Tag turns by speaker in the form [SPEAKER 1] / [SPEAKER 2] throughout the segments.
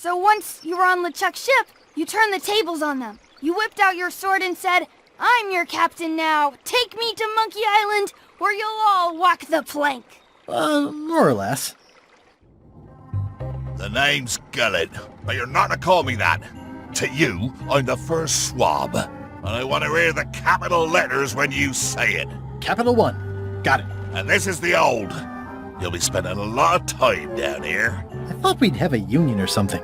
[SPEAKER 1] So once you were on LeChuck's ship, you turned the tables on them. You whipped out your sword and said, "I'm your captain now. Take me to Monkey Island, or you'll all walk the plank."
[SPEAKER 2] More or less.
[SPEAKER 3] The name's Gullet, but you're not to call me that. To you, I'm the first swab, and I want to hear the capital letters when you say it.
[SPEAKER 2] Capital 1. Got it.
[SPEAKER 3] And this is the old. You'll be spending a lot of time down here.
[SPEAKER 2] I thought we'd have a union or something.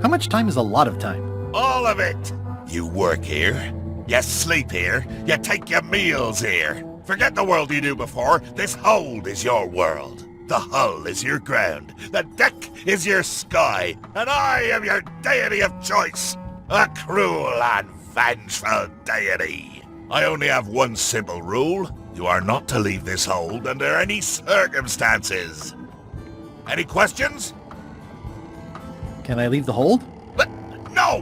[SPEAKER 2] How much time is a lot of time?
[SPEAKER 3] All of it. You work here, you sleep here, you take your meals here. Forget the world you knew before. This hold is your world. The hull is your ground. The deck is your sky. And I am your deity of choice. A cruel and vengeful deity. I only have one simple rule. You are not to leave this hold under any circumstances. Any questions?
[SPEAKER 2] Can I leave the hold?
[SPEAKER 3] But no!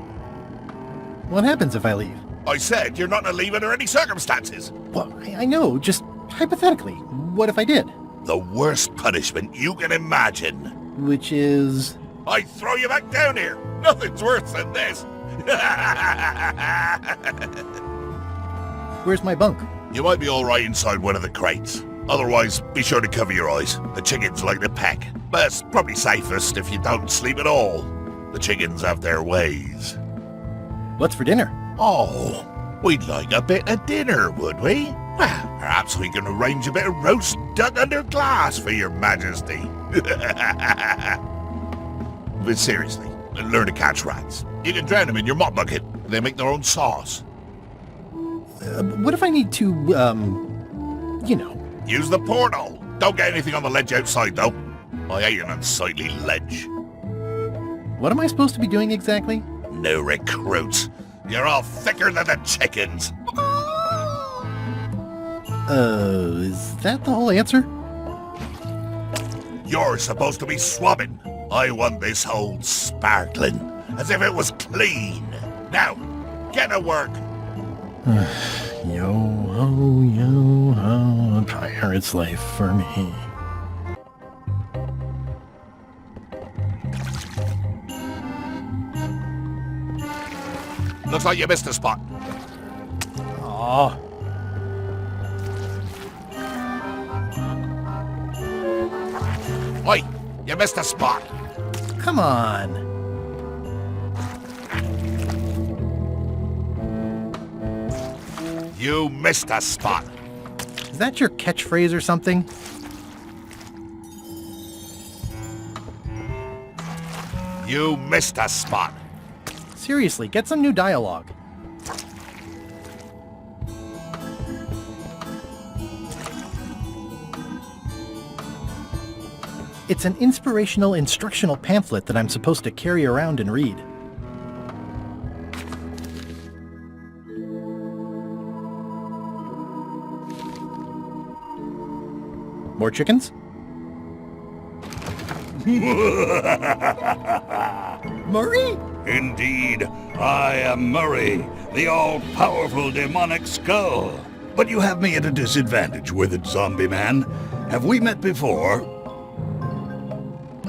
[SPEAKER 2] What happens if I leave?
[SPEAKER 3] I said you're not to leave under any circumstances.
[SPEAKER 2] Well, I know, just hypothetically. What if I did?
[SPEAKER 3] The worst punishment you can imagine.
[SPEAKER 2] Which is...
[SPEAKER 3] I throw you back down here. Nothing's worse than this.
[SPEAKER 2] Where's my bunk?
[SPEAKER 3] You might be all right inside one of the crates. Otherwise, be sure to cover your eyes. The chickens like to peck. But it's probably safest if you don't sleep at all. The chickens have their ways.
[SPEAKER 2] What's for dinner?
[SPEAKER 3] Oh, we'd like a bit of dinner, would we? Well, perhaps we can arrange a bit of roast duck under glass for your majesty. But seriously, learn to catch rats. You can drown them in your mop bucket. They make their own sauce.
[SPEAKER 2] What if I need to, you know...
[SPEAKER 3] Use the portal. Don't get anything on the ledge outside, though. I hate an unsightly ledge.
[SPEAKER 2] What am I supposed to be doing exactly?
[SPEAKER 3] No recruits. You're all thicker than the chickens.
[SPEAKER 2] Is that the whole answer?
[SPEAKER 3] You're supposed to be swabbing. I want this hold sparkling, as if it was clean. Now, get to work.
[SPEAKER 2] Yo-ho, a pirate's life for me.
[SPEAKER 3] Looks like you missed a spot.
[SPEAKER 2] Aw.
[SPEAKER 3] Oi, you missed a spot.
[SPEAKER 2] Come on.
[SPEAKER 3] You missed a spot.
[SPEAKER 2] Is that your catchphrase or something?
[SPEAKER 3] You missed a spot.
[SPEAKER 2] Seriously, get some new dialogue. It's an inspirational instructional pamphlet that I'm supposed to carry around and read. More chickens? Murray?
[SPEAKER 4] Indeed, I am Murray, the all-powerful demonic skull. But you have me at a disadvantage, withered zombie man. Have we met before?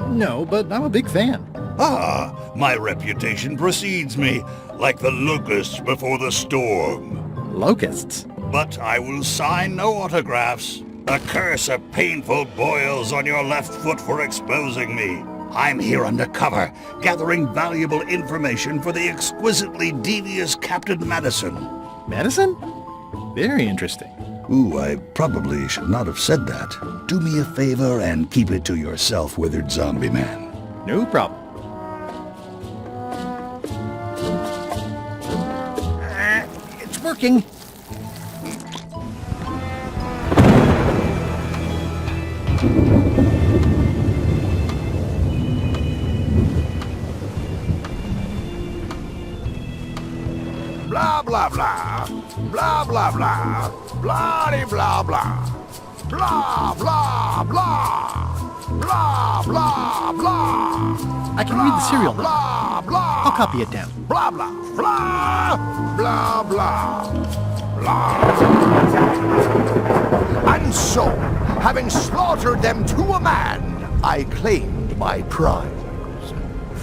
[SPEAKER 2] No, but I'm a big fan.
[SPEAKER 4] Ah, my reputation precedes me, like the locusts before the storm.
[SPEAKER 2] Locusts?
[SPEAKER 4] But I will sign no autographs. A curse of painful boils on your left foot for exposing me. I'm here undercover, gathering valuable information for the exquisitely devious Captain Madison.
[SPEAKER 2] Madison? Very interesting.
[SPEAKER 4] Ooh, I probably should not have said that. Do me a favor and keep it to yourself, withered zombie man.
[SPEAKER 2] No problem. It's working.
[SPEAKER 3] Blah, blah, blah. Blah, blah, blah. Blah-de-blah, blah. Blah, blah, blah. Blah, blah, blah.
[SPEAKER 2] I can read the serial number.
[SPEAKER 3] Blah, blah.
[SPEAKER 2] I'll copy it down.
[SPEAKER 3] Blah, blah, blah. Blah, blah. Blah. And so, having slaughtered them to a man, I claimed my prize.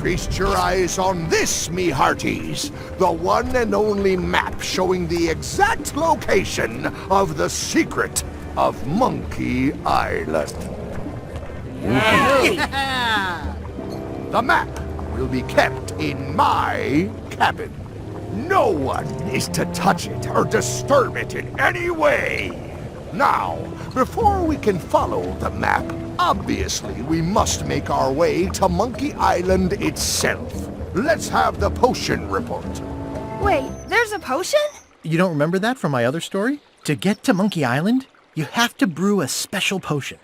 [SPEAKER 5] Feast your eyes on this, me hearties. The one and only map showing the exact location of the secret of Monkey Island. The map will be kept in my cabin. No one is to touch it or disturb it in any way. Now, before we can follow the map, obviously we must make our way to Monkey Island itself. Let's have the potion report.
[SPEAKER 1] Wait, there's a potion?
[SPEAKER 2] You don't remember that from my other story? To get to Monkey Island, you have to brew a special potion.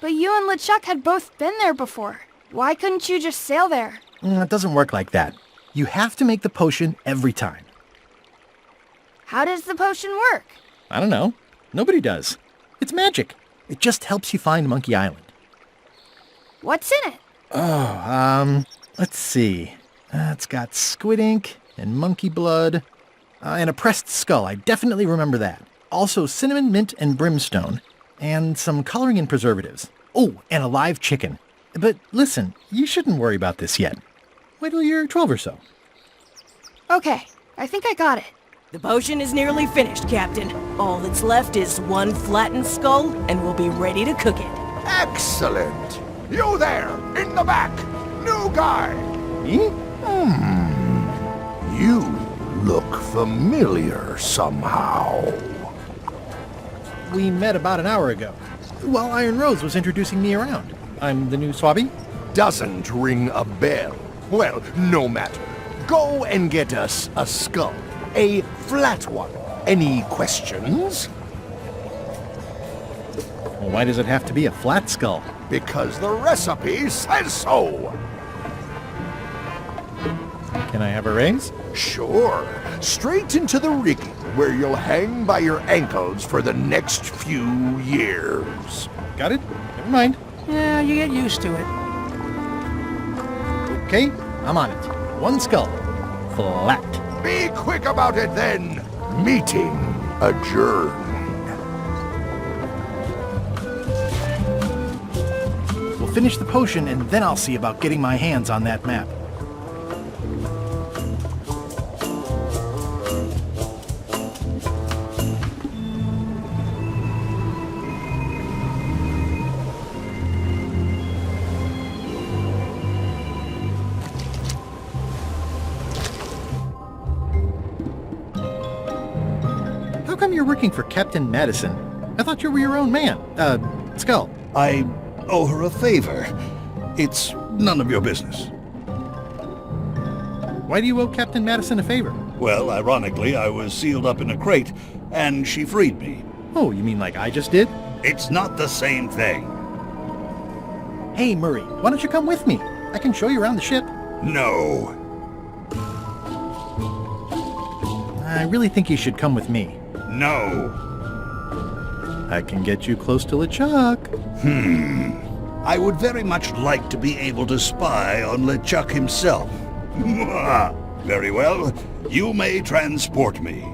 [SPEAKER 1] But you and LeChuck had both been there before. Why couldn't you just sail there?
[SPEAKER 2] It doesn't work like that. You have to make the potion every time.
[SPEAKER 1] How does the potion work?
[SPEAKER 2] I don't know. Nobody does. It's magic. It just helps you find Monkey Island.
[SPEAKER 1] What's in it?
[SPEAKER 2] Let's see. It's got squid ink and monkey blood and a pressed skull. I definitely remember that. Also cinnamon, mint, and brimstone. And some coloring and preservatives. Oh, and a live chicken. But listen, you shouldn't worry about this yet. Wait till you're 12 or so.
[SPEAKER 1] Okay, I think I got it.
[SPEAKER 6] The potion is nearly finished, Captain. All that's left is one flattened skull, and we'll be ready to cook it.
[SPEAKER 5] Excellent! You there, in the back! New guy!
[SPEAKER 2] Me?
[SPEAKER 5] You look familiar somehow.
[SPEAKER 2] We met about an hour ago, while Iron Rose was introducing me around. I'm the new swabby.
[SPEAKER 5] Doesn't ring a bell. Well, no matter. Go and get us a skull. A flat one. Any questions?
[SPEAKER 2] Well, why does it have to be a flat skull?
[SPEAKER 5] Because the recipe says so.
[SPEAKER 2] Can I have a raise?
[SPEAKER 5] Sure. Straight into the rigging, where you'll hang by your ankles for the next few years.
[SPEAKER 2] Got it? Never mind.
[SPEAKER 7] Yeah, you get used to it.
[SPEAKER 2] Okay, I'm on it. One skull. Flat.
[SPEAKER 5] Be quick about it then. Meeting adjourned.
[SPEAKER 2] We'll finish the potion and then I'll see about getting my hands on that map. How come you're working for Captain Madison? I thought you were your own man. Skull.
[SPEAKER 4] I owe her a favor. It's none of your business.
[SPEAKER 2] Why do you owe Captain Madison a favor?
[SPEAKER 4] Well, ironically, I was sealed up in a crate, and she freed me.
[SPEAKER 2] Oh, you mean like I just did?
[SPEAKER 4] It's not the same thing.
[SPEAKER 2] Hey, Murray, why don't you come with me? I can show you around the ship.
[SPEAKER 4] No.
[SPEAKER 2] I really think you should come with me.
[SPEAKER 4] No.
[SPEAKER 2] I can get you close to LeChuck.
[SPEAKER 4] I would very much like to be able to spy on LeChuck himself. Very well. You may transport me.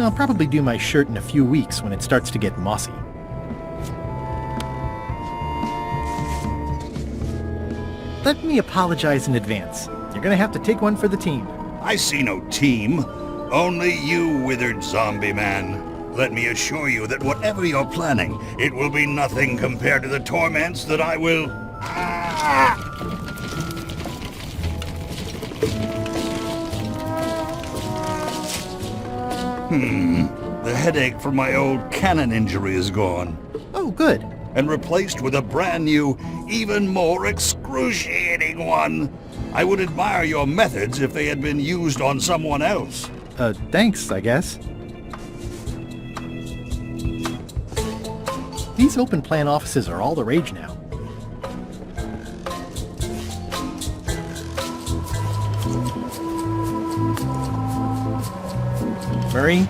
[SPEAKER 2] I'll probably do my shirt in a few weeks when it starts to get mossy. Let me apologize in advance. You're gonna have to take one for the team.
[SPEAKER 4] I see no team. Only you, withered zombie man. Let me assure you that whatever you're planning, it will be nothing compared to the torments that I will... The headache from my old cannon injury is gone.
[SPEAKER 2] Oh, good.
[SPEAKER 4] And replaced with a brand new, even more excruciating one. I would admire your methods if they had been used on someone else.
[SPEAKER 2] Thanks, I guess. These open plan offices are all the rage now. Murray,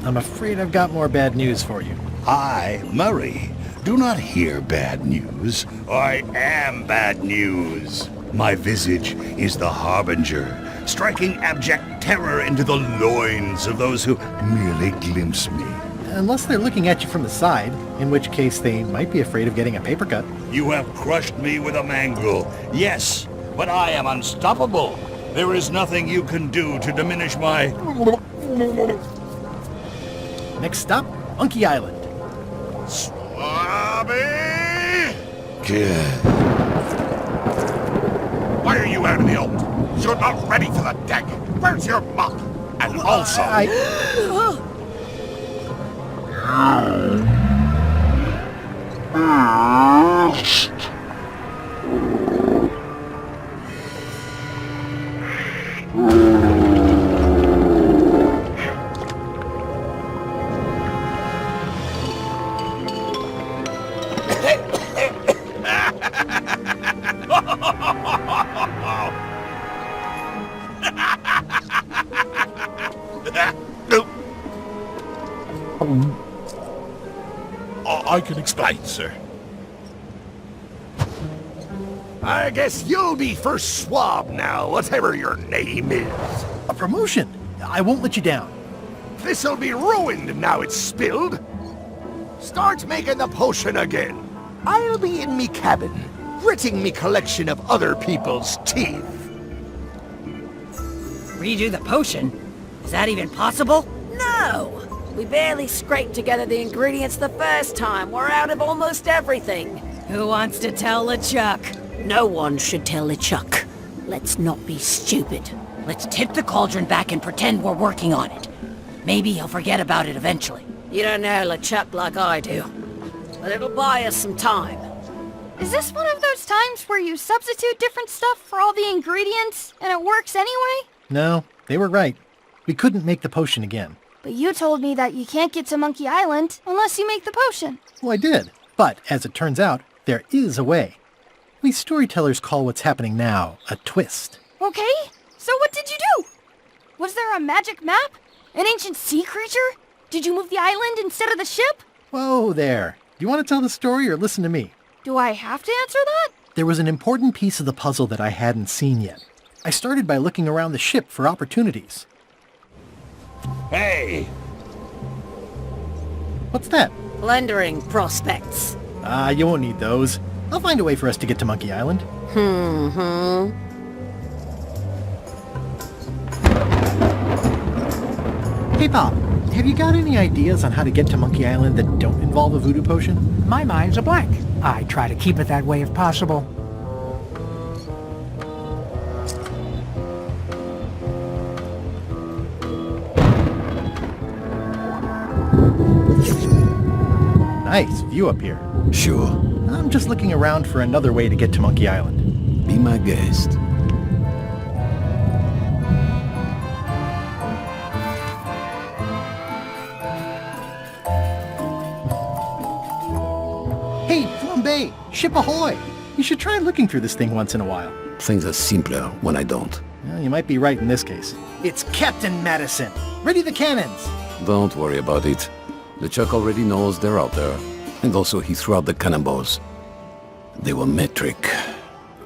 [SPEAKER 2] I'm afraid I've got more bad news for you.
[SPEAKER 4] I, Murray, do not hear bad news. I am bad news. My visage is the harbinger, striking abject terror into the loins of those who merely glimpse me.
[SPEAKER 2] Unless they're looking at you from the side, in which case they might be afraid of getting a paper cut.
[SPEAKER 4] You have crushed me with a mangle. Yes, but I am unstoppable. There is nothing you can do to diminish my...
[SPEAKER 2] Next stop, Monkey Island.
[SPEAKER 3] Swabby!
[SPEAKER 4] Good.
[SPEAKER 3] Why are you out in the old? You're not ready for the deck. Where's your mop? And also... I can explain, sir.
[SPEAKER 5] I guess you'll be first swab now, whatever your name is.
[SPEAKER 2] A promotion! I won't let you down.
[SPEAKER 5] This'll be ruined now it's spilled. Start making the potion again. I'll be in me cabin, gritting me collection of other people's teeth.
[SPEAKER 8] Redo the potion? Is that even possible? No! We barely scraped together the ingredients the first time. We're out of almost everything.
[SPEAKER 6] Who wants to tell LeChuck?
[SPEAKER 8] No one should tell LeChuck. Let's not be stupid. Let's tip the cauldron back and pretend we're working on it. Maybe he'll forget about it eventually. You don't know LeChuck like I do. But it'll buy us some time.
[SPEAKER 1] Is this one of those times where you substitute different stuff for all the ingredients and it works anyway?
[SPEAKER 2] No, they were right. We couldn't make the potion again.
[SPEAKER 1] But you told me that you can't get to Monkey Island unless you make the potion.
[SPEAKER 2] Well, I did. But, as it turns out, there is a way. We storytellers call what's happening now a twist.
[SPEAKER 1] Okay, so what did you do? Was there a magic map? An ancient sea creature? Did you move the island instead of the ship?
[SPEAKER 2] Whoa there. Do you want to tell the story or listen to me?
[SPEAKER 1] Do I have to answer that?
[SPEAKER 2] There was an important piece of the puzzle that I hadn't seen yet. I started by looking around the ship for opportunities.
[SPEAKER 4] Hey!
[SPEAKER 2] What's that?
[SPEAKER 8] Plundering prospects.
[SPEAKER 2] You won't need those. I'll find a way for us to get to Monkey Island. Hey, Pop, have you got any ideas on how to get to Monkey Island that don't involve a voodoo potion?
[SPEAKER 7] My mind's a blank. I try to keep it that way if possible.
[SPEAKER 2] Nice view up here.
[SPEAKER 9] Sure.
[SPEAKER 2] I'm just looking around for another way to get to Monkey Island.
[SPEAKER 9] Be my guest.
[SPEAKER 2] Hey, Flambe! Ship ahoy! You should try looking through this thing once in a while.
[SPEAKER 9] Things are simpler when I don't.
[SPEAKER 2] Well, you might be right in this case. It's Captain Madison! Ready the cannons!
[SPEAKER 9] Don't worry about it. LeChuck already knows they're out there. And also he threw out the cannonballs. They were metric.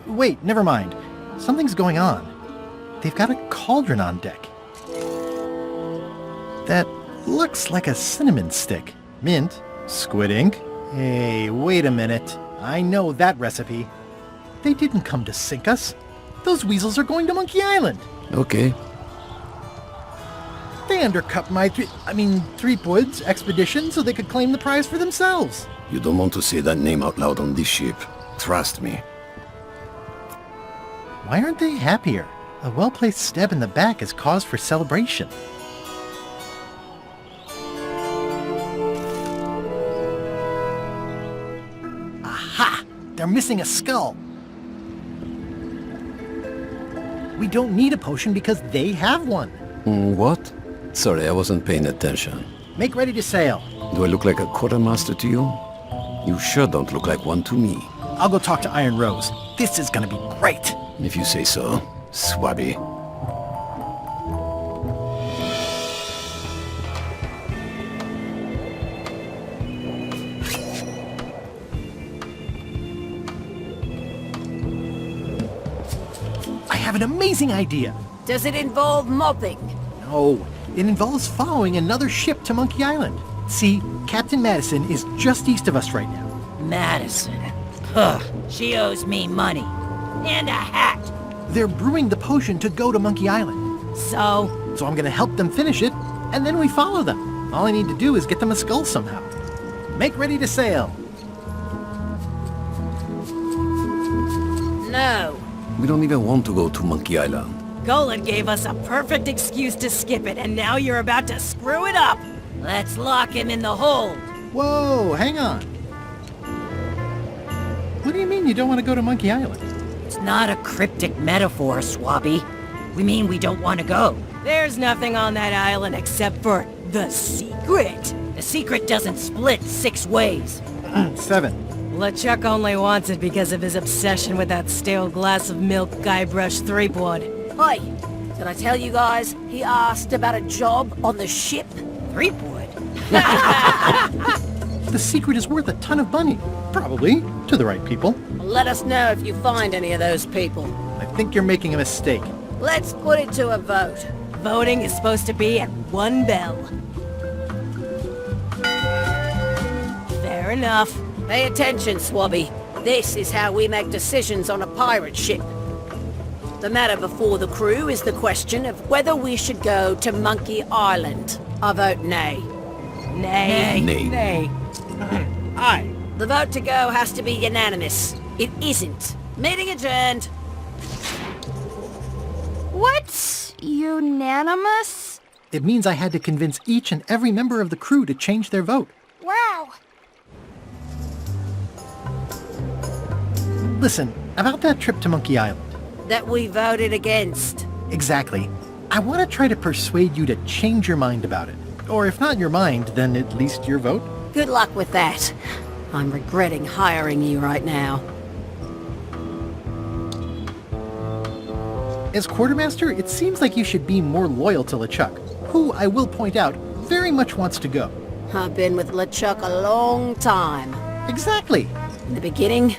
[SPEAKER 2] Wait, never mind. Something's going on. They've got a cauldron on deck. That looks like a cinnamon stick. Mint, squid ink. Hey, wait a minute. I know that recipe. They didn't come to sink us. Those weasels are going to Monkey Island.
[SPEAKER 9] Okay.
[SPEAKER 2] They undercut my Threepwood's expedition so they could claim the prize for themselves.
[SPEAKER 9] You don't want to say that name out loud on this ship. Trust me.
[SPEAKER 2] Why aren't they happier? A well-placed stab in the back is cause for celebration. Aha! They're missing a skull. We don't need a potion because they have one.
[SPEAKER 9] What? Sorry, I wasn't paying attention.
[SPEAKER 2] Make ready to sail.
[SPEAKER 9] Do I look like a quartermaster to you? You sure don't look like one to me.
[SPEAKER 2] I'll go talk to Iron Rose. This is gonna be great.
[SPEAKER 9] If you say so, Swabby.
[SPEAKER 2] have an amazing idea.
[SPEAKER 8] Does it involve mopping?
[SPEAKER 2] No, it involves following another ship to Monkey Island. See, Captain Madison is just east of us right now.
[SPEAKER 8] Madison. Huh. She owes me money. And a hat.
[SPEAKER 2] They're brewing the potion to go to Monkey Island.
[SPEAKER 8] So
[SPEAKER 2] I'm gonna help them finish it, and then we follow them. All I need to do is get them a skull somehow. Make ready to sail.
[SPEAKER 8] No.
[SPEAKER 9] We don't even want to go to Monkey Island.
[SPEAKER 6] Golan gave us a perfect excuse to skip it, and now you're about to screw it up.
[SPEAKER 8] Let's lock him in the hold.
[SPEAKER 2] Whoa, hang on. What do you mean you don't want to go to Monkey Island?
[SPEAKER 8] It's not a cryptic metaphor, Swabby. We mean we don't want to go.
[SPEAKER 6] There's nothing on that island except for the secret.
[SPEAKER 8] The secret doesn't split 6 ways.
[SPEAKER 2] 7.
[SPEAKER 6] LeChuck only wants it because of his obsession with that stale glass of milk Guybrush Threepwood.
[SPEAKER 8] Hey, did I tell you guys he asked about a job on the ship? Threepwood?
[SPEAKER 2] The secret is worth a ton of money. Probably, to the right people.
[SPEAKER 8] Let us know if you find any of those people.
[SPEAKER 2] I think you're making a mistake.
[SPEAKER 8] Let's put it to a vote.
[SPEAKER 6] Voting is supposed to be at 1 bell. Fair enough.
[SPEAKER 8] Pay attention, Swabby. This is how we make decisions on a pirate ship. The matter before the crew is the question of whether we should go to Monkey Island. I vote nay.
[SPEAKER 6] Nay.
[SPEAKER 9] Nay.
[SPEAKER 6] Nay.
[SPEAKER 5] Aye.
[SPEAKER 8] The vote to go has to be unanimous. It isn't. Meeting adjourned.
[SPEAKER 1] What's unanimous?
[SPEAKER 2] It means I had to convince each and every member of the crew to change their vote.
[SPEAKER 1] Wow.
[SPEAKER 2] Listen, about that trip to Monkey Island.
[SPEAKER 8] That we voted against.
[SPEAKER 2] Exactly. I want to try to persuade you to change your mind about it. Or if not your mind, then at least your vote.
[SPEAKER 8] Good luck with that. I'm regretting hiring you right now.
[SPEAKER 2] As quartermaster, it seems like you should be more loyal to LeChuck, who, I will point out, very much wants to go.
[SPEAKER 8] I've been with LeChuck a long time.
[SPEAKER 2] Exactly.
[SPEAKER 8] In the beginning,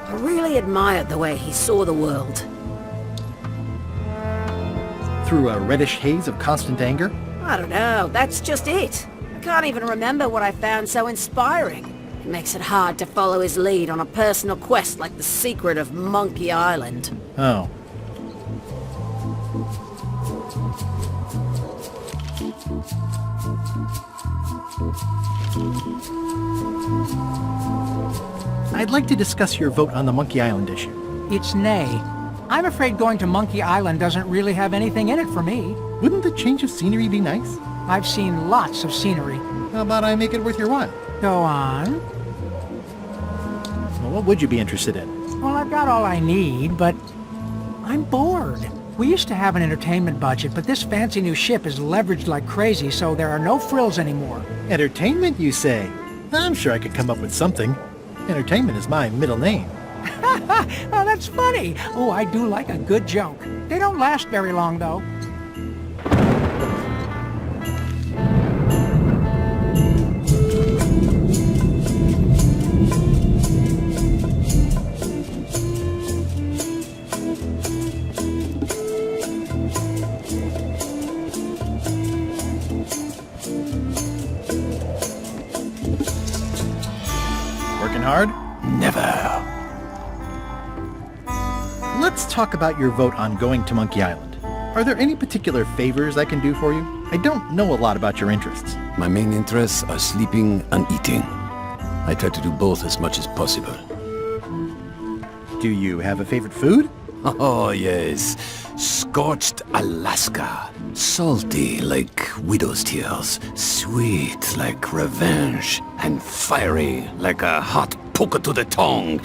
[SPEAKER 8] I really admired the way he saw the world.
[SPEAKER 2] Through a reddish haze of constant anger.
[SPEAKER 8] I don't know, that's just it. I can't even remember what I found so inspiring. It makes it hard to follow his lead on a personal quest like the secret of Monkey Island.
[SPEAKER 2] Oh. I'd like to discuss your vote on the Monkey Island issue.
[SPEAKER 7] It's nay. I'm afraid going to Monkey Island doesn't really have anything in it for me.
[SPEAKER 2] Wouldn't the change of scenery be nice?
[SPEAKER 7] I've seen lots of scenery.
[SPEAKER 2] How about I make it worth your while?
[SPEAKER 7] Go on.
[SPEAKER 2] Well, what would you be interested in?
[SPEAKER 7] Well, I've got all I need, but I'm bored. We used to have an entertainment budget, but this fancy new ship is leveraged like crazy, so there are no frills anymore.
[SPEAKER 2] Entertainment, you say? I'm sure I could come up with something. Entertainment is my middle name.
[SPEAKER 7] Oh, that's funny. Oh, I do like a good joke. They don't last very long, though.
[SPEAKER 2] Working hard?
[SPEAKER 9] Never.
[SPEAKER 2] Let's talk about your vote on going to Monkey Island. Are there any particular favors I can do for you? I don't know a lot about your interests.
[SPEAKER 9] My main interests are sleeping and eating. I try to do both as much as possible.
[SPEAKER 2] Do you have a favorite food?
[SPEAKER 9] Oh, yes. Scorched Alaska. Salty like widow's tears. Sweet like revenge. And fiery like a hot poker to the tongue.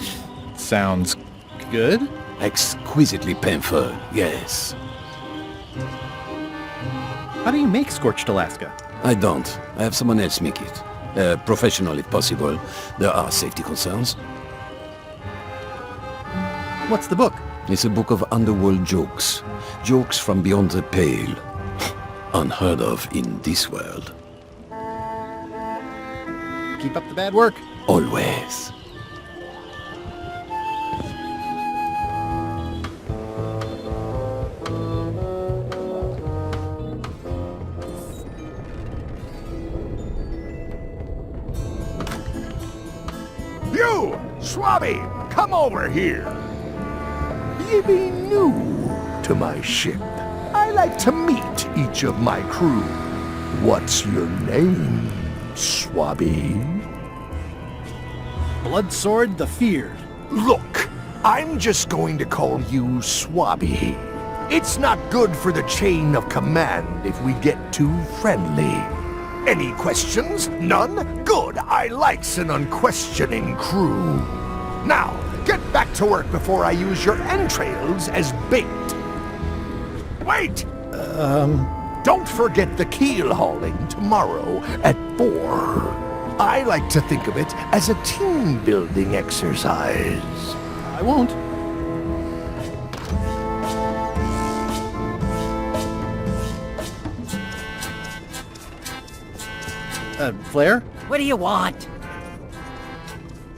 [SPEAKER 2] Sounds good.
[SPEAKER 9] Exquisitely painful, yes.
[SPEAKER 2] How do you make Scorched Alaska?
[SPEAKER 9] I don't. I have someone else make it. Professional if possible. There are safety concerns.
[SPEAKER 2] What's the book?
[SPEAKER 9] It's a book of underworld jokes. Jokes from beyond the pale. Unheard of in this world.
[SPEAKER 2] Keep up the bad work.
[SPEAKER 5] Swabby, come over here. Ye be new to my ship. I like to meet each of my crew. What's your name, Swabby?
[SPEAKER 2] Bloodsword the Feared.
[SPEAKER 5] Look, I'm just going to call you Swabby. It's not good for the chain of command if we get too friendly. Any questions? None? Good. I likes an unquestioning crew. Now, get back to work before I use your entrails as bait. Wait! Don't forget the keel hauling tomorrow at 4. I like to think of it as a team-building exercise.
[SPEAKER 2] I won't. Flair?
[SPEAKER 8] What do you want?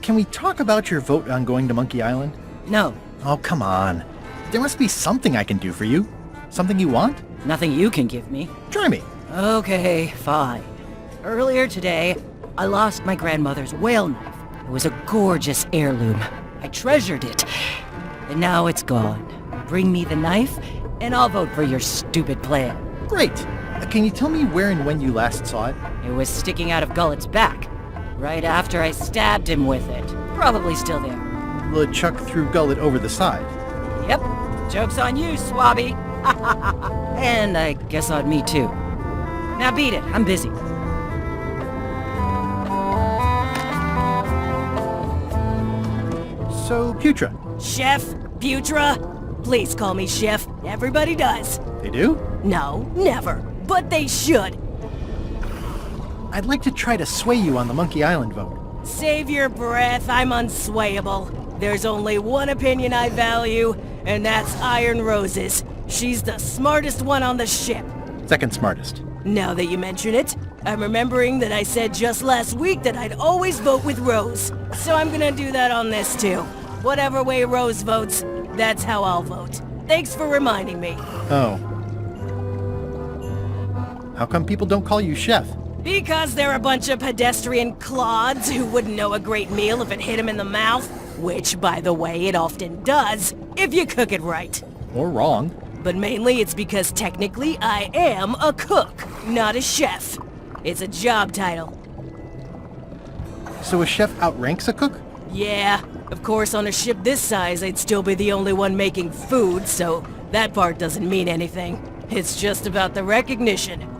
[SPEAKER 2] Can we talk about your vote on going to Monkey Island?
[SPEAKER 8] No,
[SPEAKER 2] Oh, come on. There must be something I can do for you. Something you want?
[SPEAKER 8] nothing you can give me.
[SPEAKER 2] Try me.
[SPEAKER 8] Okay, fine. Earlier today, I lost my grandmother's whale knife. It was a gorgeous heirloom. I treasured it. And now it's gone. Bring me the knife, and I'll vote for your stupid plan.
[SPEAKER 2] Great. Can you tell me where and when you last saw it?
[SPEAKER 8] It was sticking out of Gullet's back, right after I stabbed him with it. Probably still there.
[SPEAKER 2] LeChuck threw Gullet over the side.
[SPEAKER 8] Yep. Joke's on you, Swabby. And I guess on me, too. Now beat it. I'm busy.
[SPEAKER 2] So, Putra.
[SPEAKER 6] Chef? Putra? Please call me Chef. Everybody does.
[SPEAKER 2] They do?
[SPEAKER 6] No, never. But they should.
[SPEAKER 2] I'd like to try to sway you on the Monkey Island vote.
[SPEAKER 6] Save your breath. I'm unswayable. There's only one opinion I value, and that's Iron Rose's. She's the smartest one on the ship.
[SPEAKER 2] Second smartest.
[SPEAKER 6] Now that you mention it, I'm remembering that I said just last week that I'd always vote with Rose. So I'm gonna do that on this too. Whatever way Rose votes, that's how I'll vote. Thanks for reminding me.
[SPEAKER 2] Oh. How come people don't call you Chef?
[SPEAKER 6] Because they're a bunch of pedestrian clods who wouldn't know a great meal if it hit them in the mouth. Which, by the way, it often does, if you cook it right.
[SPEAKER 2] Or wrong.
[SPEAKER 6] But mainly it's because technically I am a cook, not a chef. It's a job title.
[SPEAKER 2] So a chef outranks a cook?
[SPEAKER 6] Yeah, of course on a ship this size I'd still be the only one making food, so that part doesn't mean anything. It's just about the recognition.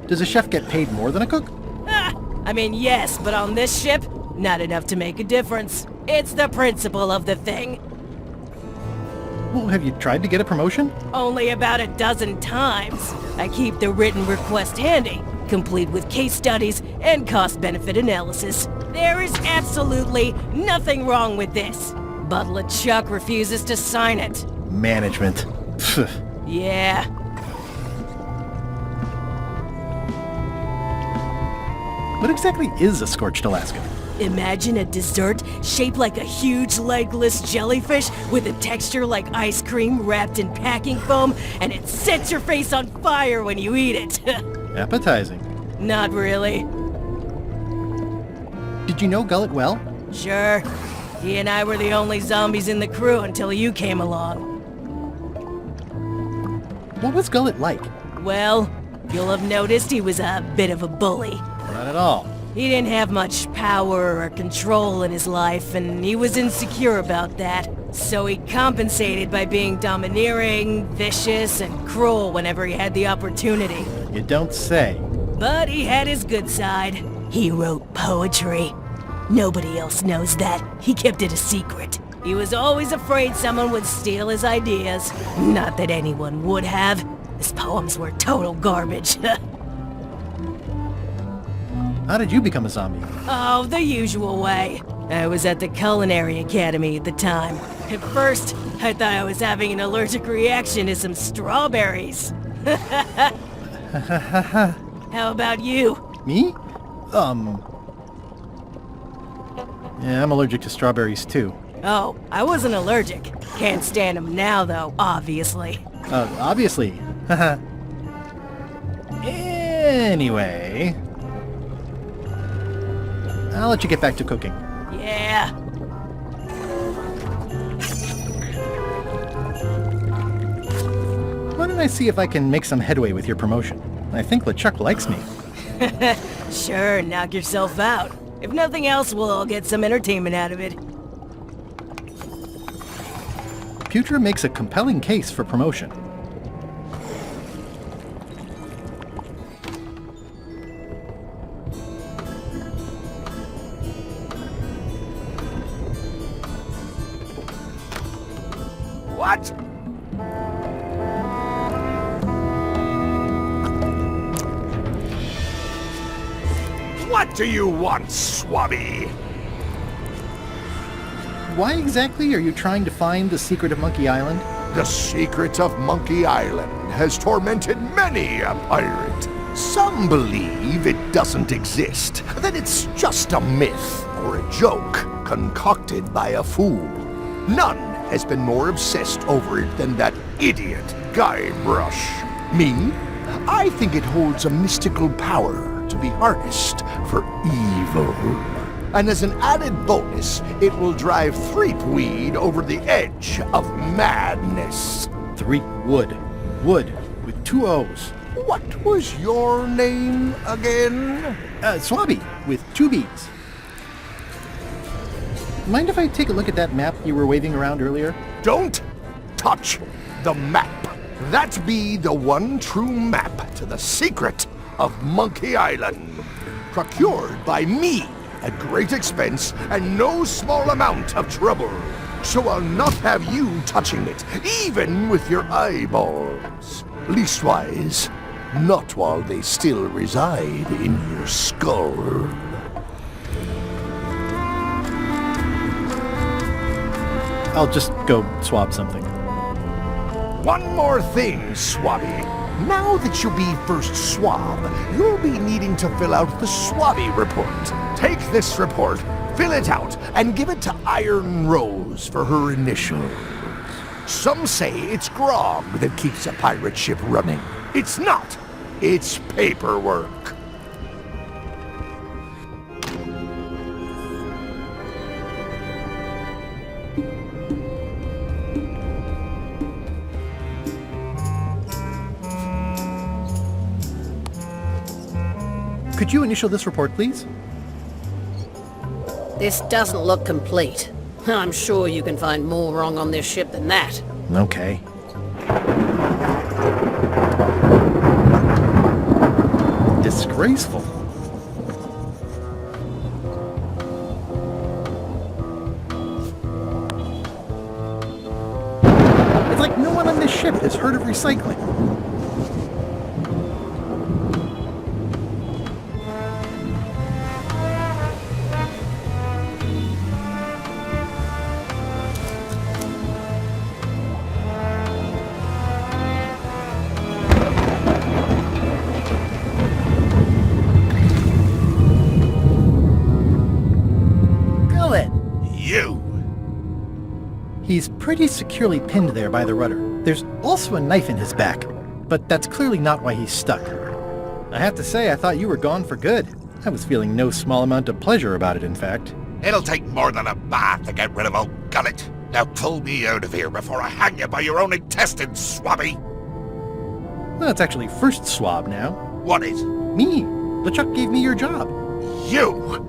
[SPEAKER 2] Does a chef get paid more than a cook?
[SPEAKER 6] I mean, yes, but on this ship, not enough to make a difference. It's the principle of the thing.
[SPEAKER 2] Well, have you tried to get a promotion?
[SPEAKER 6] Only about a dozen times. I keep the written request handy, complete with case studies and cost-benefit analysis. There is absolutely nothing wrong with this. But LeChuck refuses to sign it.
[SPEAKER 2] Management.
[SPEAKER 6] Yeah.
[SPEAKER 2] What exactly is a scorched Alaska?
[SPEAKER 6] Imagine a dessert shaped like a huge legless jellyfish with a texture like ice cream wrapped in packing foam, and it sets your face on fire when you eat it.
[SPEAKER 2] Appetizing.
[SPEAKER 6] Not really.
[SPEAKER 2] Did you know Gullet well?
[SPEAKER 6] Sure. He and I were the only zombies in the crew until you came along.
[SPEAKER 2] What was Gullet like?
[SPEAKER 6] Well, you'll have noticed he was a bit of a bully.
[SPEAKER 2] Not at all.
[SPEAKER 6] He didn't have much power or control in his life, and he was insecure about that. So he compensated by being domineering, vicious, and cruel whenever he had the opportunity.
[SPEAKER 2] You don't say.
[SPEAKER 6] But he had his good side. He wrote poetry. Nobody else knows that. He kept it a secret. He was always afraid someone would steal his ideas. Not that anyone would have. His poems were total garbage.
[SPEAKER 2] How did you become a zombie?
[SPEAKER 6] Oh, the usual way. I was at the Culinary Academy at the time. At first, I thought I was having an allergic reaction to some strawberries. How about you?
[SPEAKER 2] Me? Yeah, I'm allergic to strawberries too.
[SPEAKER 6] Oh, I wasn't allergic. Can't stand them now, though, obviously.
[SPEAKER 2] Obviously. Anyway... I'll let you get back to cooking.
[SPEAKER 6] Yeah.
[SPEAKER 2] Why don't I see if I can make some headway with your promotion? I think LeChuck likes me.
[SPEAKER 6] Sure, knock yourself out. If nothing else, we'll all get some entertainment out of it.
[SPEAKER 2] Putra makes a compelling case for promotion.
[SPEAKER 5] What? What do you want, Swabby?
[SPEAKER 2] Why exactly are you trying to find the secret of Monkey Island?
[SPEAKER 5] The secret of Monkey Island has tormented many a pirate. Some believe it doesn't exist, that it's just a myth or a joke concocted by a fool. None has been more obsessed over it than that idiot Guybrush. Me? I think it holds a mystical power to be harnessed for evil. And as an added bonus, it will drive Threepweed over the edge of madness.
[SPEAKER 2] Threepwood. Wood, with 2 O's.
[SPEAKER 5] What was your name again?
[SPEAKER 2] Swabby, with 2 B's. Mind if I take a look at that map you were waving around earlier?
[SPEAKER 5] Don't touch the map. That be the one true map to the secret of Monkey Island. Procured by me at great expense and no small amount of trouble. So I'll not have you touching it, even with your eyeballs. Leastwise, not while they still reside in your skull.
[SPEAKER 2] I'll just go swab something.
[SPEAKER 5] One more thing, Swabby. Now that you'll be first swab, you'll be needing to fill out the Swabby report. Take this report, fill it out, and give it to Iron Rose for her initials. Some say it's grog that keeps a pirate ship running. It's not. It's paperwork.
[SPEAKER 2] Could you initial this report, please?
[SPEAKER 8] This doesn't look complete. I'm sure you can find more wrong on this ship than that.
[SPEAKER 2] Okay. Disgraceful. It's like no one on this ship has heard of recycling. He's pretty securely pinned there by the rudder. There's also a knife in his back, but that's clearly not why he's stuck. I have to say, I thought you were gone for good. I was feeling no small amount of pleasure about it, in fact.
[SPEAKER 3] It'll take more than a bath to get rid of old Gullet. Now pull me out of here before I hang you by your own intestines, Swabby.
[SPEAKER 2] Well, it's actually first swab now.
[SPEAKER 3] What is?
[SPEAKER 2] Me. LeChuck gave me your job.
[SPEAKER 3] You?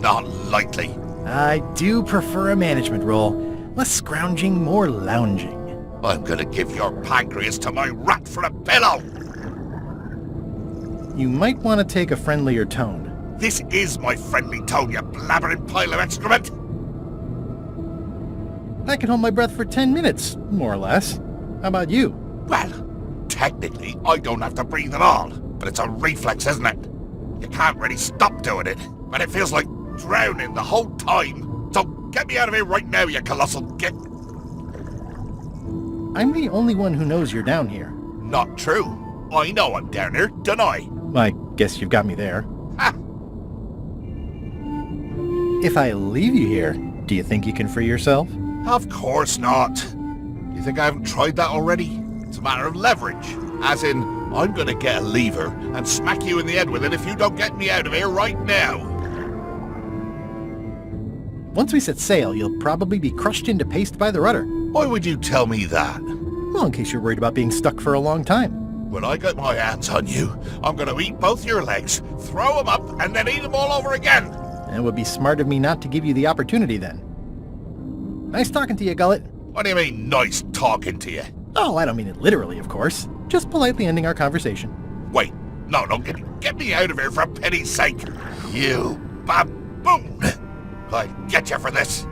[SPEAKER 3] Not likely.
[SPEAKER 2] I do prefer a management role. Less scrounging, more lounging.
[SPEAKER 3] I'm gonna give your pancreas to my rat for a pillow!
[SPEAKER 2] You might want to take a friendlier tone.
[SPEAKER 3] This is my friendly tone, you blabbering pile of excrement!
[SPEAKER 2] I can hold my breath for 10 minutes, more or less. How about you?
[SPEAKER 3] Well, technically, I don't have to breathe at all, but it's a reflex, isn't it? You can't really stop doing it, and it feels like drowning the whole time. So get me out of here right now, you colossal git!
[SPEAKER 2] I'm the only one who knows you're down here.
[SPEAKER 3] Not true. I know I'm down here, don't I?
[SPEAKER 2] I guess you've got me there.
[SPEAKER 3] Ha!
[SPEAKER 2] If I leave you here, do you think you can free yourself?
[SPEAKER 3] Of course not. You think I haven't tried that already? It's a matter of leverage. As in, I'm gonna get a lever and smack you in the head with it if you don't get me out of here right now.
[SPEAKER 2] Once we set sail, you'll probably be crushed into paste by the rudder.
[SPEAKER 3] Why would you tell me that?
[SPEAKER 2] Well, in case you're worried about being stuck for a long time.
[SPEAKER 3] When I get my hands on you, I'm gonna eat both your legs, throw them up, and then eat them all over again.
[SPEAKER 2] And it would be smart of me not to give you the opportunity then. Nice talking to you, Gullet.
[SPEAKER 3] What do you mean, nice talking to you?
[SPEAKER 2] Oh, I don't mean it literally, of course. Just politely ending our conversation.
[SPEAKER 3] Wait, no, get me out of here for pity's sake. You baboon! I'll get you for this.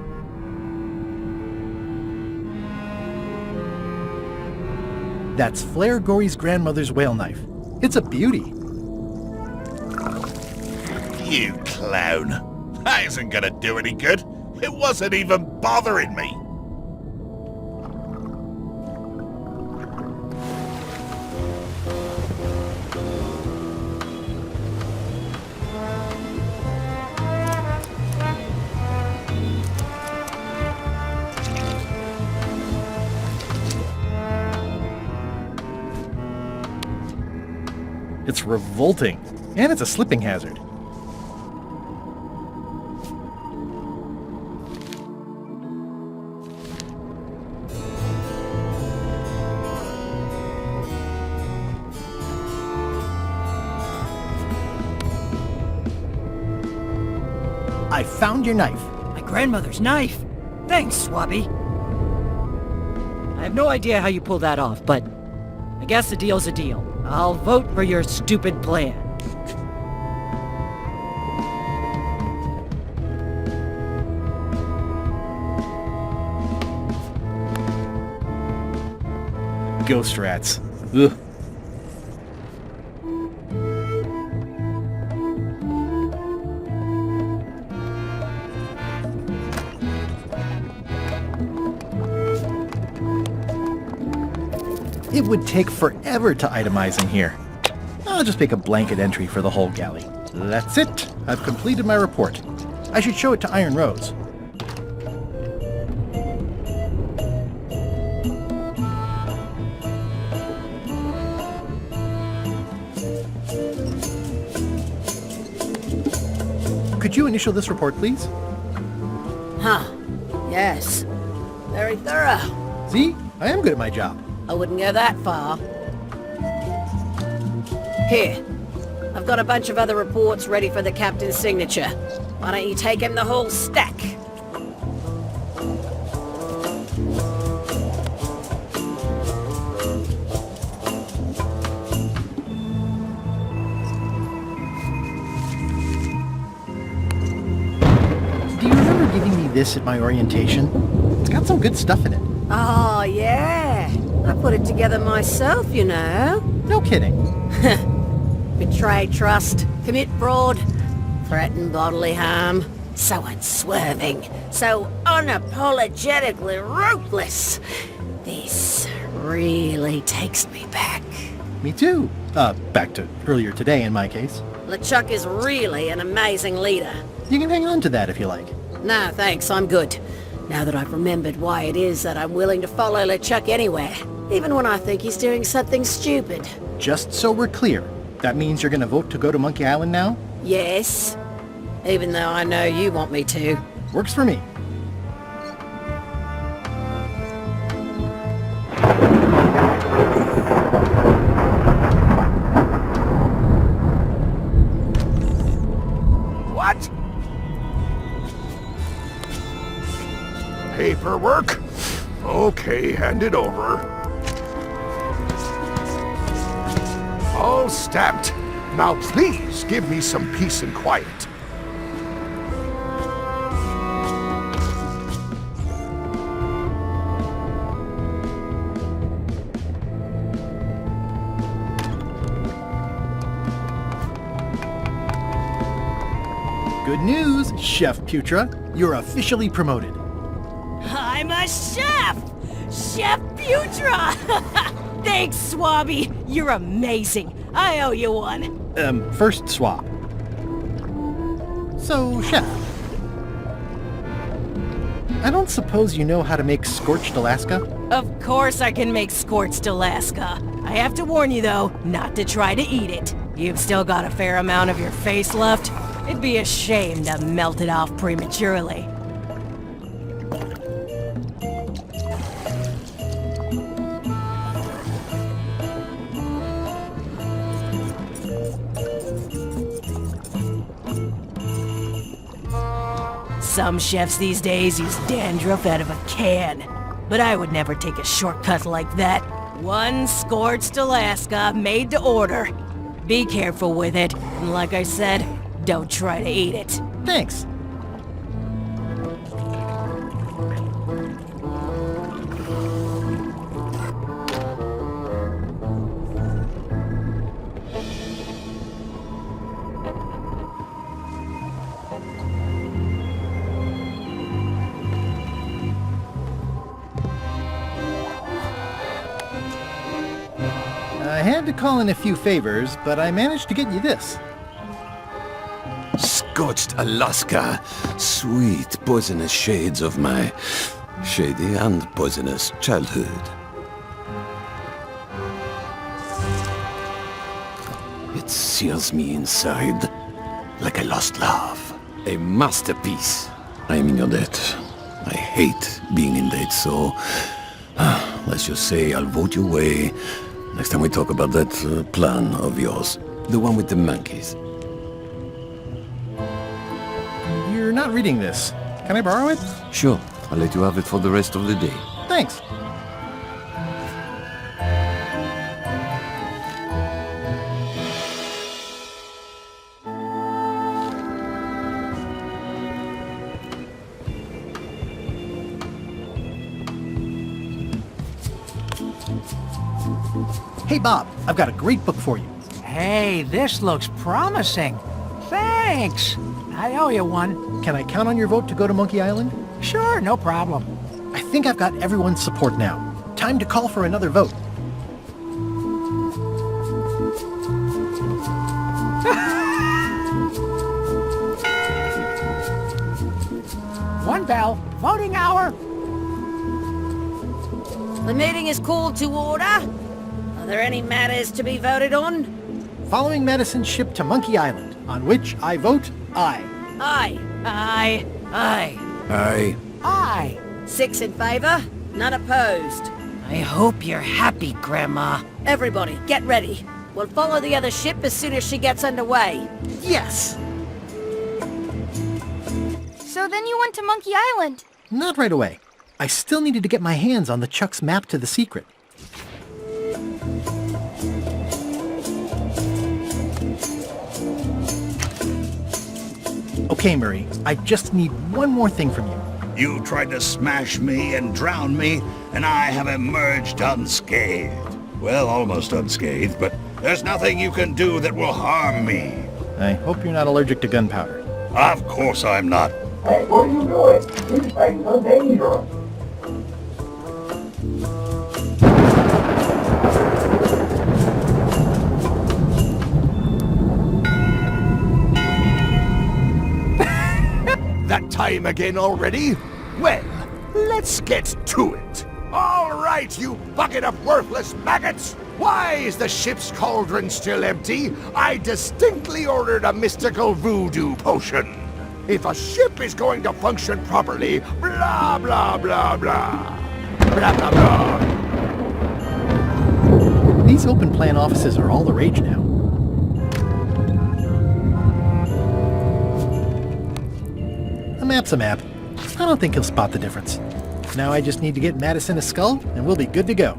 [SPEAKER 2] That's Flair Gory's grandmother's whale knife. It's a beauty.
[SPEAKER 3] You clown. That isn't gonna do any good. It wasn't even bothering me.
[SPEAKER 2] It's revolting, and it's a slipping hazard. I found your knife.
[SPEAKER 8] My grandmother's knife? Thanks, Swabby. I have no idea how you pulled that off, but I guess a deal's a deal. I'll vote for your stupid plan.
[SPEAKER 2] Ghost rats. Ugh. It would take forever to itemize in here. I'll just make a blanket entry for the whole galley. That's it. I've completed my report. I should show it to Iron Rose. Could you initial this report, please?
[SPEAKER 8] Huh. Yes. Very thorough.
[SPEAKER 2] See? I am good at my job.
[SPEAKER 8] I wouldn't go that far. Here. I've got a bunch of other reports ready for the captain's signature. Why don't you take him the whole stack?
[SPEAKER 2] Do you remember giving me this at my orientation? It's got some good stuff in it.
[SPEAKER 8] Oh, yeah. I put it together myself, you know.
[SPEAKER 2] No kidding.
[SPEAKER 8] Betray trust, commit fraud, threaten bodily harm. So unswerving, so unapologetically ruthless. This really takes me back.
[SPEAKER 2] Me too. Back to earlier today in my case.
[SPEAKER 8] LeChuck is really an amazing leader.
[SPEAKER 2] You can hang on to that if you like.
[SPEAKER 8] No, thanks, I'm good. Now that I've remembered why it is that I'm willing to follow LeChuck anywhere, even when I think he's doing something stupid.
[SPEAKER 2] Just so we're clear, that means you're gonna vote to go to Monkey Island now?
[SPEAKER 8] Yes, even though I know you want me to.
[SPEAKER 2] Works for me.
[SPEAKER 5] What? Paperwork? Okay, hand it over. All stamped. Now please give me some peace and quiet.
[SPEAKER 2] Good news, Chef Putra. You're officially promoted.
[SPEAKER 6] I'm a chef! Chef Putra! Thanks, Swabby. You're amazing. I owe you one.
[SPEAKER 2] First swap. So, Chef. I don't suppose you know how to make scorched Alaska?
[SPEAKER 6] Of course I can make scorched Alaska. I have to warn you, though, not to try to eat it. You've still got a fair amount of your face left. It'd be a shame to melt it off prematurely. Some chefs these days use dandruff out of a can. But I would never take a shortcut like that. One scorched Alaska, made to order. Be careful with it, and like I said, don't try to eat it.
[SPEAKER 2] Thanks. I had to call in a few favors, but I managed to get you this.
[SPEAKER 9] Scorched Alaska. Sweet poisonous shades of my shady and poisonous childhood. It seals me inside like a lost love. A masterpiece. I am in your debt. I hate being in debt, so let's just say I'll vote your way next time we talk about that plan of yours. The one with the monkeys.
[SPEAKER 2] You're not reading this. Can I borrow it?
[SPEAKER 9] Sure, I'll let you have it for the rest of the day.
[SPEAKER 2] Thanks. Hey, Bob, I've got a great book for you.
[SPEAKER 7] Hey, this looks promising. Thanks. I owe you one.
[SPEAKER 2] Can I count on your vote to go to Monkey Island?
[SPEAKER 7] Sure, no problem.
[SPEAKER 2] I think I've got everyone's support now. Time to call for another vote.
[SPEAKER 7] One bell. Voting hour.
[SPEAKER 8] The meeting is called to order. Are there any matters to be voted on?
[SPEAKER 2] Following Madison's ship to Monkey Island, on which I vote aye.
[SPEAKER 8] Aye.
[SPEAKER 6] Aye.
[SPEAKER 8] Aye.
[SPEAKER 9] Aye.
[SPEAKER 7] Aye.
[SPEAKER 8] 6 in favor, none opposed. I hope you're happy, Grandma. Everybody, get ready. We'll follow the other ship as soon as she gets underway.
[SPEAKER 2] Yes!
[SPEAKER 1] So then you went to Monkey Island.
[SPEAKER 2] Not right away. I still needed to get my hands on LeChuck's map to the secret. Okay, Murray, I just need one more thing from you.
[SPEAKER 4] You tried to smash me and drown me, and I have emerged unscathed. Well, almost unscathed, but there's nothing you can do that will harm me.
[SPEAKER 2] I hope you're not allergic to gunpowder.
[SPEAKER 4] Of course I'm not.
[SPEAKER 5] Hey, what are you doing? These things are dangerous. That time again already? Well, let's get to it. All right, you bucket of worthless maggots! Why is the ship's cauldron still empty? I distinctly ordered a mystical voodoo potion. If a ship is going to function properly, blah, blah, blah, blah. Blah, blah, blah.
[SPEAKER 2] These open plan offices are all the rage now. A map's a map. I don't think he'll spot the difference. Now I just need to get Madison a skull, and we'll be good to go.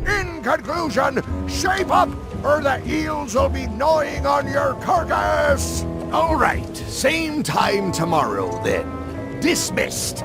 [SPEAKER 5] In conclusion, shape up, or the eels will be gnawing on your carcass! All right, same time tomorrow, then. Dismissed.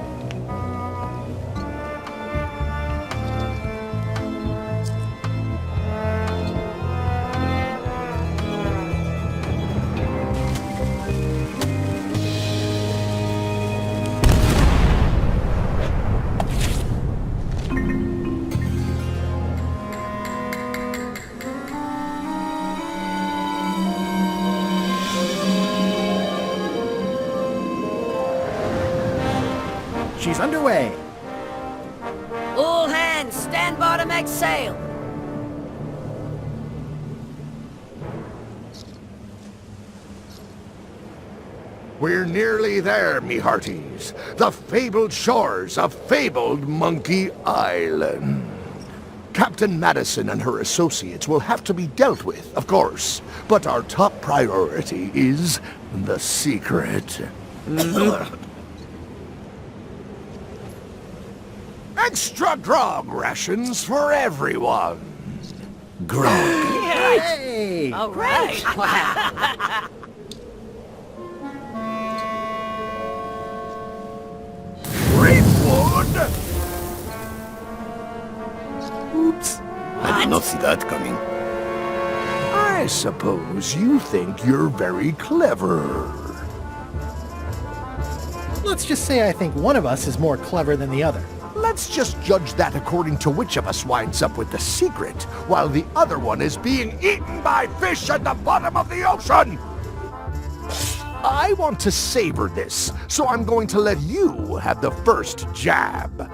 [SPEAKER 2] She's underway.
[SPEAKER 8] All hands, stand by to make sail.
[SPEAKER 5] We're nearly there, me hearties. The fabled shores of fabled Monkey Island. Captain Madison and her associates will have to be dealt with, of course. But our top priority is the secret. Extra grog rations for everyone.
[SPEAKER 9] Grog.
[SPEAKER 2] Hey!
[SPEAKER 8] All right. Wow.
[SPEAKER 5] Threepwood!
[SPEAKER 2] Oops.
[SPEAKER 9] I did not see that coming.
[SPEAKER 5] I suppose you think you're very clever.
[SPEAKER 2] Let's just say I think one of us is more clever than the other.
[SPEAKER 5] Let's just judge that according to which of us winds up with the secret, while the other one is being eaten by fish at the bottom of the ocean! I want to savor this, so I'm going to let you have the first jab.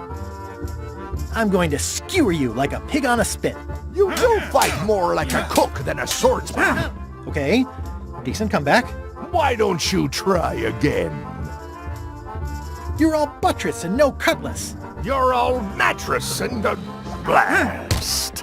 [SPEAKER 2] I'm going to skewer you like a pig on a spit.
[SPEAKER 5] You do fight more like a cook than a swordsman.
[SPEAKER 2] Okay, decent comeback.
[SPEAKER 5] Why don't you try again?
[SPEAKER 2] You're all buttress and no cutlass.
[SPEAKER 5] You're all mattress and a blast.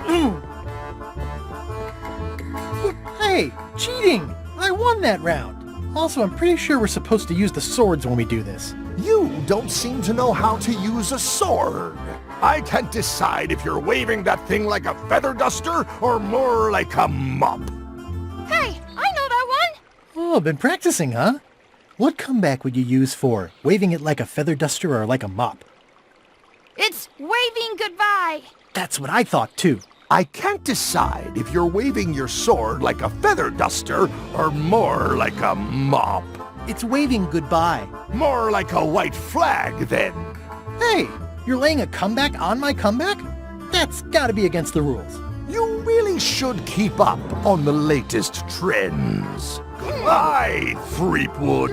[SPEAKER 2] Hey, cheating! I won that round. Also, I'm pretty sure we're supposed to use the swords when we do this.
[SPEAKER 5] You don't seem to know how to use a sword. I can't decide if you're waving that thing like a feather duster or more like a mop.
[SPEAKER 1] Hey, I know that one!
[SPEAKER 2] Oh, been practicing, huh? What comeback would you use for waving it like a feather duster or like a mop?
[SPEAKER 1] It's waving goodbye.
[SPEAKER 2] That's what I thought, too.
[SPEAKER 5] I can't decide if you're waving your sword like a feather duster or more like a mop.
[SPEAKER 2] It's waving goodbye.
[SPEAKER 5] More like a white flag, then.
[SPEAKER 2] Hey, you're laying a comeback on my comeback? That's gotta be against the rules.
[SPEAKER 5] You really should keep up on the latest trends. Goodbye, Threepwood.